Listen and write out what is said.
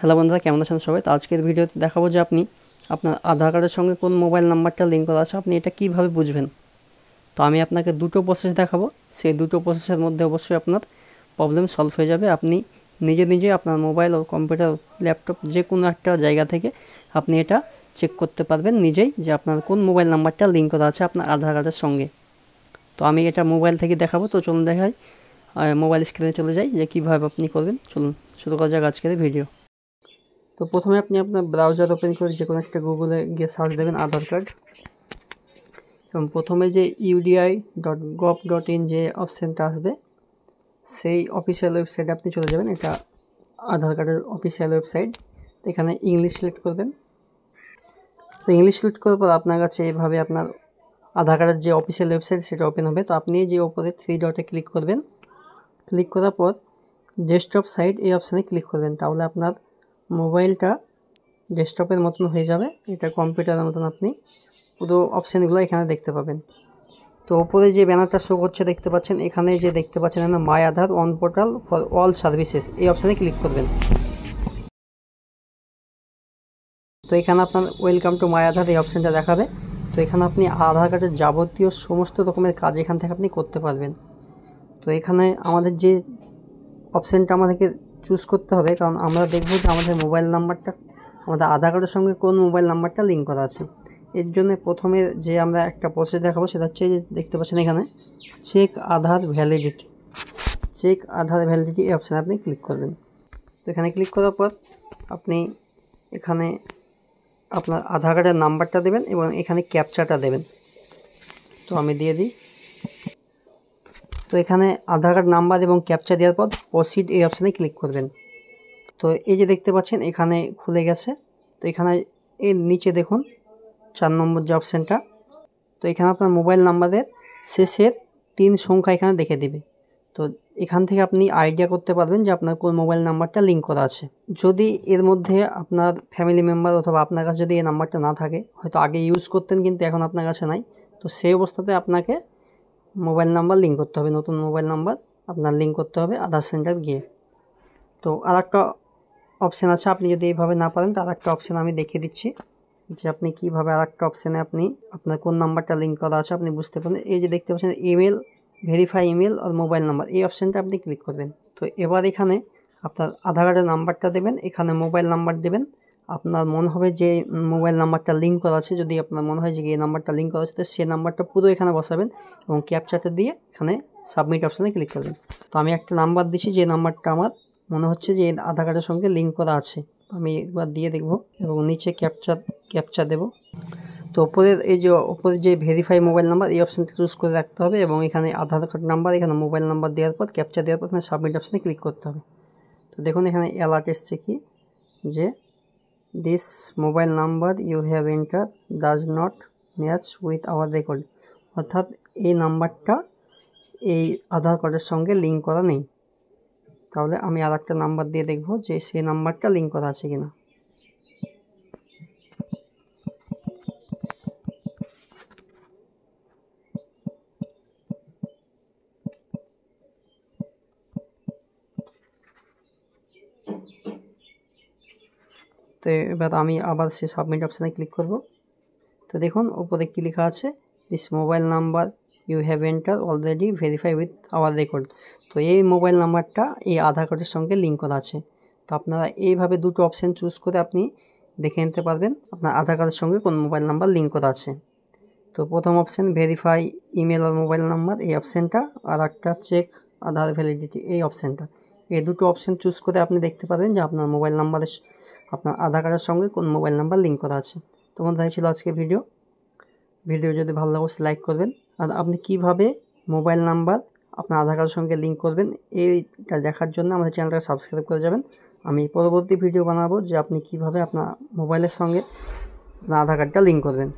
Hello বন্ধুরা, কেমন আছেন সবাই? তো আজকের ভিডিওতে দেখাবো যে আপনি আপনার আধার কার্ডের সঙ্গে কোন মোবাইল নাম্বারটা লিঙ্ক করা আছে আপনি এটা কিভাবে বুঝবেন। তো আমি আপনাকে দুটো প্রসেস দেখাবো, সেই দুটো প্রসেসের মধ্যে অবশ্যই আপনার প্রবলেম সলভ হয়ে যাবে। আপনি নিজে আপনার মোবাইল ও কম্পিউটার, ল্যাপটপ যে কোনো একটা জায়গা থেকে আপনি এটা চেক করতে পারবেন নিজেই যে আপনার কোন মোবাইল নাম্বারটা লিঙ্ক করা আছে আপনার আধার কার্ডের সঙ্গে। তো আমি এটা মোবাইল থেকে দেখাবো, তো চলুন দেখাই। মোবাইল স্ক্রিনে চলে যাই যে কীভাবে আপনি করবেন। চলুন শুরু করা যাক আজকের ভিডিও। তো প্রথমে আপনি আপনার ব্রাউজার ওপেন করে যে কোনো একটা গুগলে গিয়ে সার্চ দেবেন আধার কার্ড, এবং প্রথমে যে UDI.gov.in যে অপশানটা আসবে সেই অফিসিয়াল ওয়েবসাইটে আপনি চলে যাবেন। এটা আধার কার্ডের অফিসিয়াল ওয়েবসাইট। এখানে ইংলিশ সিলেক্ট করবেন। তো ইংলিশ সিলেক্ট করার পর আপনার কাছে এইভাবে আপনার আধার কার্ডের যে অফিসিয়াল ওয়েবসাইট সেটা ওপেন হবে। তো আপনি যে ওপরে 3 ডটে ক্লিক করবেন, ক্লিক করার পর ডেস্কটপ সাইট এই অপশানে ক্লিক করবেন। তাহলে আপনার মোবাইলটা ডেস্কটপের মতন হয়ে যাবে, এটা কম্পিউটারের মতন আপনি পুরো অপশানগুলো এখানে দেখতে পাবেন। তো ওপরে যে ব্যানারটা শো করছে দেখতে পাচ্ছেন, এখানে যে দেখতে পাচ্ছেন না my Aadhaar on portal for all services, এই অপশানে ক্লিক করবেন। তো এখানে আপনার ওয়েলকাম টু মাই আধার এই অপশানটা দেখাবে। তো এখানে আপনি আধার কার্ডের যাবতীয় সমস্ত রকমের কাজ এখান থেকে আপনি করতে পারবেন। তো এখানে আমাদের যে অপশানটা আমাদেরকে চুজ করতে হবে, কারণ আমরা দেখব যে আমাদের মোবাইল নাম্বারটা আমাদের আধার কার্ডের সঙ্গে কোন মোবাইল নাম্বারটা লিঙ্ক করা আছে। এর জন্য প্রথমে যে আমরা একটা প্রসেস দেখাবো সেটা হচ্ছে যে দেখতে পাচ্ছেন এখানে চেক আধার ভ্যালিডিটি, চেক আধার ভ্যালিডিটি এই অপশানে আপনি ক্লিক করবেন। তো এখানে ক্লিক করার পর আপনি এখানে আপনার আধার কার্ডের নাম্বারটা দেবেন এবং এখানে ক্যাপচাটা দেবেন। তো আমি দিয়ে দিই। তো এখানে আধার কার্ড নাম্বার এবং ক্যাপচা দেওয়ার পর প্রসিড এই অপশানে ক্লিক করবেন। তো এই যে দেখতে পাচ্ছেন এখানে খুলে গেছে। তো এখানে এর নিচে দেখুন 4 নম্বর যে অপশানটা, তো এখানে আপনার মোবাইল নাম্বারের শেষের 3 সংখ্যা এখানে দেখে দিবে। তো এখান থেকে আপনি আইডিয়া করতে পারবেন যে আপনার কোন মোবাইল নাম্বারটা লিঙ্ক করা আছে। যদি এর মধ্যে আপনার ফ্যামিলি মেম্বার অথবা আপনার কাছে যদি এই নাম্বারটা না থাকে, হয়তো আগে ইউজ করতেন কিন্তু এখন আপনার কাছে নাই, তো সেই অবস্থাতে আপনাকে মোবাইল নাম্বার লিঙ্ক করতে হবে, নতুন মোবাইল নাম্বার আপনার লিঙ্ক করতে হবে আধার সেন্টার গিয়ে। তো আর একটা অপশান আছে, আপনি যদি এইভাবে না পারেন তার একটা অপশান আমি দেখিয়ে দিচ্ছি যে আপনি কীভাবে আর একটা অপশানে আপনি আপনার কোন নাম্বারটা লিঙ্ক করা আছে আপনি বুঝতে পারেন। এই যে দেখতে পাচ্ছেন ইমেল, ভেরিফাই ইমেল আর মোবাইল নাম্বার, এই অপশানটা আপনি ক্লিক করবেন। তো এবার এখানে আপনার আধার কার্ডের নাম্বারটা দেবেন, এখানে মোবাইল নাম্বার দেবেন। আপনার মনে হবে যে মোবাইল নাম্বারটা লিঙ্ক করা আছে, যদি আপনার মনে হয় যে এই নাম্বারটা লিঙ্ক করা আছে তো সেই নাম্বারটা পুরো এখানে বসাবেন এবং ক্যাপচাটা দিয়ে এখানে সাবমিট অপশানে ক্লিক করবেন। তো আমি একটা নাম্বার দিচ্ছি যে নাম্বারটা আমার মনে হচ্ছে যে আধার কার্ডের সঙ্গে লিঙ্ক করা আছে, তো আমি একবার দিয়ে দেখব এবং নিচে ক্যাপচা দেব। তো ওপরের যে ভেরিফাই মোবাইল নাম্বার এই অপশানটা চুজ করে রাখতে হবে এবং এখানে আধার কার্ড নাম্বার, এখানে মোবাইল নাম্বার দেওয়ার পর ক্যাপচা দেওয়ার পর এখানে সাবমিট অপশানে ক্লিক করতে হবে। তো দেখুন এখানে অ্যালার্ট এসছে কি যে this mobile number you have enter does not match with our record, অর্থাৎ এই নাম্বারটা এই আধার কার্ডের সঙ্গে লিঙ্ক করা নেই। তাহলে আমি আর একটা নাম্বার দিয়ে দেখব যে সেই নাম্বারটা লিঙ্ক করা আছে কিনা। তো এবার আমি আবার সেই সাবমিট অপশানে ক্লিক করব। তো দেখুন ওপরে কী লেখা আছে, this mobile number you have enter already verify with our record. তো এই মোবাইল নাম্বারটা এই আধার কার্ডের সঙ্গে লিঙ্ক করা আছে। তো আপনারা এইভাবে দুটো অপশান চুজ করে আপনি দেখে নিতে পারবেন আপনার আধার কার্ডের সঙ্গে কোন মোবাইল নাম্বার লিঙ্ক করা আছে। তো প্রথম অপশান ভেরিফাই ইমেল আর মোবাইল নাম্বার এই অপশানটা, আর একটা চেক আধার ভ্যালিডিটি এই অপশানটা, এই দুটো অপশান চুজ করে আপনি দেখতে পারবেন যে আপনার মোবাইল নাম্বারের আপনার আধার কার্ডের সঙ্গে কোন মোবাইল নাম্বার লিঙ্ক করা আছে। তো বন্ধুরা ছিল আজকে ভিডিও যদি ভালো লাগে লাইক করবেন। আর আপনি কিভাবে মোবাইল নাম্বার আপনার আধার কার্ডের সঙ্গে লিঙ্ক করবেন এইটা দেখার জন্য আমাদের চ্যানেলটাকে সাবস্ক্রাইব করে যাবেন। আমি পরবর্তী ভিডিও বানাবো যে আপনি কিভাবে আপনার মোবাইলের সঙ্গে আপনার আধার কার্ডটা লিঙ্ক করবেন।